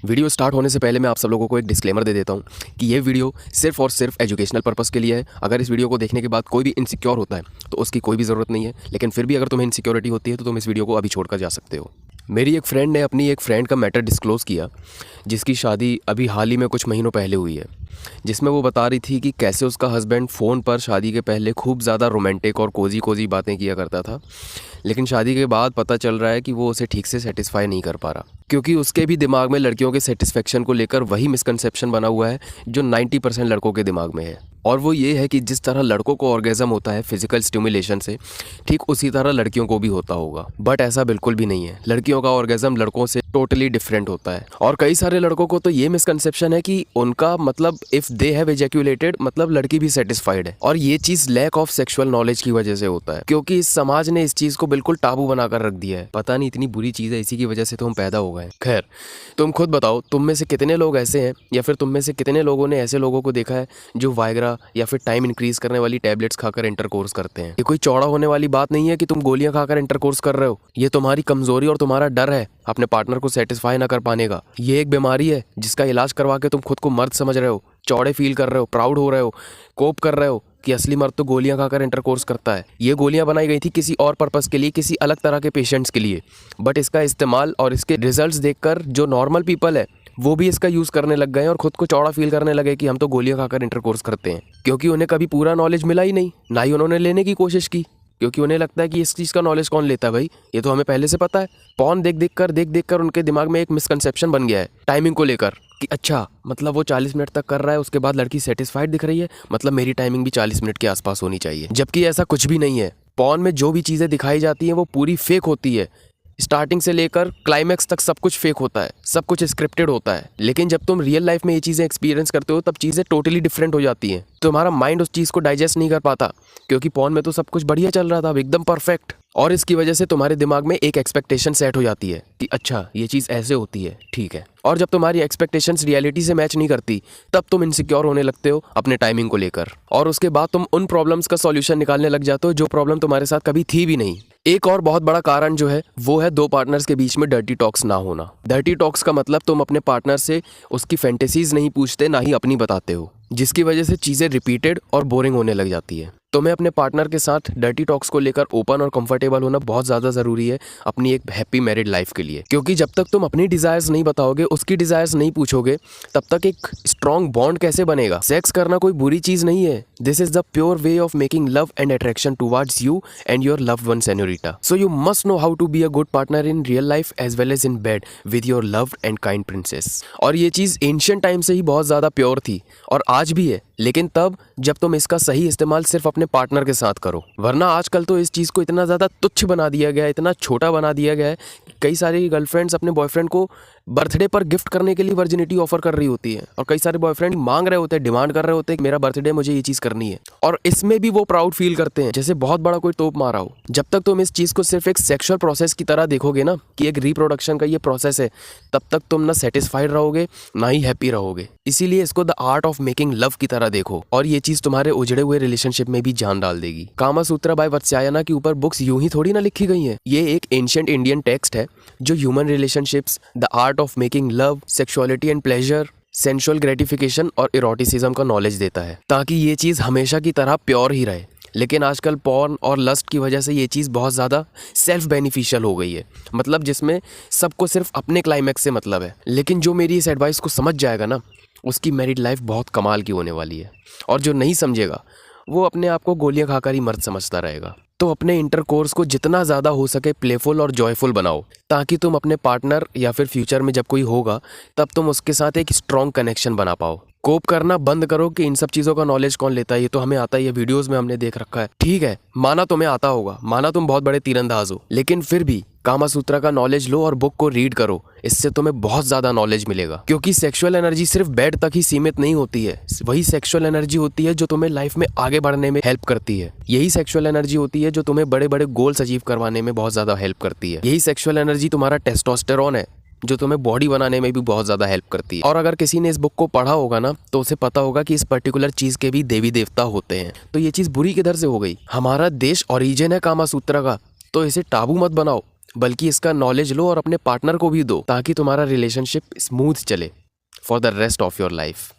Video start होने से पहले मैं आप सब लोगों को एक डिस्क्लेमर दे देता हूँ कि ये वीडियो सिर्फ और सिर्फ एजुकेशनल पर्पस के लिए है। अगर इस वीडियो को देखने के बाद कोई भी इनसिक्योर होता है तो उसकी कोई भी ज़रूरत नहीं है, लेकिन फिर भी अगर तुम्हें इनसिक्योरिटी होती है तो तुम इस वीडियो को अभी छोड़कर जा सकते हो। मेरी एक फ्रेंड ने अपनी एक फ्रेंड का मैटर डिस्क्लोज़ किया जिसकी शादी अभी हाल ही में कुछ महीनों पहले हुई है, जिसमें वो बता रही थी कि कैसे उसका हस्बैंड फ़ोन पर शादी के पहले खूब ज़्यादा रोमांटिक और कोजी कोजी बातें किया करता था, लेकिन शादी के बाद पता चल रहा है कि वो उसे ठीक से सेटिस्फाई नहीं कर पा रहा, क्योंकि उसके भी दिमाग में लड़कियों के सेटिस्फेक्शन को लेकर वही मिसकंसेप्शन बना हुआ है जो 90% लड़कों के दिमाग में है। और वो ये है कि जिस तरह लड़कों को ऑर्गेज़म होता है फिजिकल स्टिमुलेशन से, ठीक उसी तरह लड़कियों को भी होता होगा। बट ऐसा बिल्कुल भी नहीं है। लड़कियों का ऑर्गेज़म लड़कों से टोटली डिफरेंट होता है। और कई सारे लड़कों को तो ये मिसकंसेप्शन है कि उनका मतलब इफ़ दे हैव एजैक्यूलेटेड मतलब लड़की भी सेटिस्फाइड है, और ये चीज़ लैक ऑफ सेक्सुअल नॉलेज की वजह से होता है, क्योंकि इस समाज ने इस चीज़ को बिल्कुल टाबू बनाकर रख दिया है। पता नहीं इतनी बुरी चीज़ है, इसी की वजह से तो हम पैदा हो गए। खैर, तुम खुद बताओ, तुम में से कितने लोग ऐसे हैं, या फिर तुम में से कितने लोगों ने ऐसे लोगों को देखा है जो वाइग्रा या फिर टाइम इंक्रीज करने वाली टैबलेट्स खाकर इंटरकोर्स करते हैं। ये कोई चौड़ा होने वाली बात नहीं है कि तुम गोलियां खाकर इंटरकोर्स कर रहे हो। ये तुम्हारी कमजोरी और तुम्हारा डर है अपने पार्टनर को सेटिस्फाई ना कर पाने का। ये एक बीमारी है जिसका इलाज करवा के तुम खुद को मर्द समझ रहे हो, चौड़े फील कर रहे हो, प्राउड हो रहे हो, कोप कर रहे हो कि असली मर्द तो गोलियां खाकर इंटरकोर्स करता है। ये गोलियां बनाई गई थी किसी और पर्पस के लिए, किसी अलग तरह के पेशेंट्स के लिए, बट इसका इस्तेमाल और इसके रिजल्ट्स देखकर जो नॉर्मल पीपल है वो भी इसका यूज़ करने लग गए और खुद को चौड़ा फील करने लगे कि हम तो गोलियां खाकर इंटरकोर्स करते हैं, क्योंकि उन्हें कभी पूरा नॉलेज मिला ही नहीं, ना ही उन्होंने लेने की कोशिश की, क्योंकि उन्हें लगता है कि इस चीज़ का नॉलेज कौन लेता है भाई, ये तो हमें पहले से पता है। पॉर्न देख देख कर उनके दिमाग में एक मिसकंसेप्शन बन गया है टाइमिंग को लेकर कि अच्छा मतलब वो 40 मिनट तक कर रहा है, उसके बाद लड़की सेटिस्फाइड दिख रही है, मतलब मेरी टाइमिंग भी 40 मिनट के आसपास होनी चाहिए। जबकि ऐसा कुछ भी नहीं है। पॉर्न में जो भी चीज़ें दिखाई जाती हैं वो पूरी फेक होती है। स्टार्टिंग से लेकर क्लाइमैक्स तक सब कुछ फेक होता है, सब कुछ स्क्रिप्टेड होता है। लेकिन जब तुम रियल लाइफ में ये चीज़ें एक्सपीरियंस करते हो तब चीज़ें टोटली डिफरेंट हो जाती हैं। तुम्हारा माइंड उस चीज़ को डाइजेस्ट नहीं कर पाता, क्योंकि पॉर्न में तो सब कुछ बढ़िया चल रहा था, एकदम परफेक्ट, और इसकी वजह से तुम्हारे दिमाग में एक एक्सपेक्टेशन सेट हो जाती है कि अच्छा ये चीज़ ऐसे होती है, ठीक है। और जब तुम्हारी एक्सपेक्टेशंस रियलिटी से मैच नहीं करती तब तुम इनसिक्योर होने लगते हो अपने टाइमिंग को लेकर, और उसके बाद तुम उन प्रॉब्लम्स का सॉल्यूशन निकालने लग जाते हो जो प्रॉब्लम तुम्हारे साथ कभी थी भी नहीं। एक और बहुत बड़ा कारण जो है वो है दो पार्टनर्स के बीच में डर्टी टॉक्स ना होना। डर्टी टॉक्स का मतलब तुम अपने पार्टनर से उसकी फैंटेसीज नहीं पूछते, ना ही अपनी बताते हो, जिसकी वजह से चीज़ें रिपीटेड और बोरिंग होने लग जाती है। तुम्हें अपने पार्टनर के साथ डर्टी टॉक्स को लेकर ओपन और कंफर्टेबल होना बहुत ज़्यादा ज़रूरी है अपनी एक हैप्पी मैरिड लाइफ के लिए, क्योंकि जब तक तुम अपनी डिज़ायर्स नहीं बताओगे, उसकी डिज़ायर्स नहीं पूछोगे, तब तक एक स्ट्रॉन्ग बॉन्ड कैसे बनेगा। सेक्स करना कोई बुरी चीज़ नहीं है। This is the pure way of making love and attraction towards you and your loved one senorita. So you must know how to be a good partner in real life as well as in bed with your loved and kind princess. और ये चीज़ ancient time से ही बहुत ज़्यादा pure थी और आज भी है, लेकिन तब जब तुम इसका सही इस्तेमाल सिर्फ अपने पार्टनर के साथ करो। वरना आजकल तो इस चीज़ को इतना ज़्यादा तुच्छ बना दिया गया है, इतना छोटा बना दिया गया है कि कई सारी गर्लफ्रेंड्स अपने बॉयफ्रेंड को बर्थडे पर गिफ्ट करने के लिए वर्जिनिटी ऑफर कर रही होती है, और कई सारे बॉयफ्रेंड मांग रहे होते हैं, डिमांड कर रहे होते हैं कि मेरा बर्थडे मुझे ये चीज़ करनी है, और इसमें भी वो प्राउड फील करते हैं जैसे बहुत बड़ा कोई तोप मारा हो। जब तक तुम इस चीज़ को सिर्फ एक सेक्सुअल प्रोसेस की तरह देखोगे ना कि एक रिप्रोडक्शन का ये प्रोसेस है, तब तक तुम ना सेटिस्फाइड रहोगे ना ही हैप्पी रहोगे। इसीलिए इसको the art of making love की तरह देखो, और ये चीज़ तुम्हारे उजड़े हुए रिलेशनशिप में भी जान डाल देगी। कामा सूत्रा बाय वत्स्यायना के ऊपर बुक्स यूं ही थोड़ी ना लिखी गई हैं। ये एक एंशिएंट इंडियन टेक्स्ट है जो human relationships, the art of making love, sexuality and pleasure, sensual gratification और इरोटिसिज्म का नॉलेज देता है, ताकि ये चीज़ हमेशा की तरह प्योर ही रहे। लेकिन आजकल पॉर्न और लस्ट की वजह से ये चीज़ बहुत ज़्यादा सेल्फ बेनिफिशियल हो गई है, मतलब जिसमें सबको सिर्फ अपने क्लाइमैक्स से मतलब है। लेकिन जो मेरी इस एडवाइस को समझ जाएगा ना, उसकी मैरिड लाइफ बहुत कमाल की होने वाली है, और जो नहीं समझेगा वो अपने आप को गोलियां खाकर ही मर्द समझता रहेगा। तो अपने इंटरकोर्स को जितना ज़्यादा हो सके प्लेफुल और जॉयफुल बनाओ, ताकि तुम अपने पार्टनर या फिर फ्यूचर में जब कोई होगा तब तुम उसके साथ एक स्ट्रॉन्ग कनेक्शन बना पाओ। कोप करना बंद करो कि इन सब चीज़ों का नॉलेज कौन लेता है, ये तो हमें आता ही है, वीडियोस में हमने देख रखा है। ठीक है, माना तुम्हें आता होगा, माना तुम बहुत बड़े तीरंदाज हो, लेकिन फिर भी कामा सूत्रा का नॉलेज लो और बुक को रीड करो, इससे तुम्हें बहुत ज़्यादा नॉलेज मिलेगा। क्योंकि सेक्सुअल एनर्जी सिर्फ बेड तक ही सीमित नहीं होती है, वही सेक्सुअल एनर्जी होती है जो तुम्हें लाइफ में आगे बढ़ने में हेल्प करती है। यही सेक्सुअल एनर्जी होती है जो तुम्हें बड़े बड़े गोल्स अचीव करवाने में बहुत ज़्यादा हेल्प करती है। यही सेक्सुअल एनर्जी तुम्हारा टेस्टोस्टेरोन है जो तुम्हें बॉडी बनाने में भी बहुत ज़्यादा हेल्प करती है। और अगर किसी ने इस बुक को पढ़ा होगा ना तो उसे पता होगा कि इस पर्टिकुलर चीज़ के भी देवी देवता होते हैं। तो ये चीज़ बुरी किधर से हो गई? हमारा देश ओरिजिन है कामा सूत्रा का, तो इसे टाबू मत बनाओ बल्कि इसका नॉलेज लो और अपने पार्टनर को भी दो, ताकि तुम्हारा रिलेशनशिप स्मूथ चले for the rest of your life.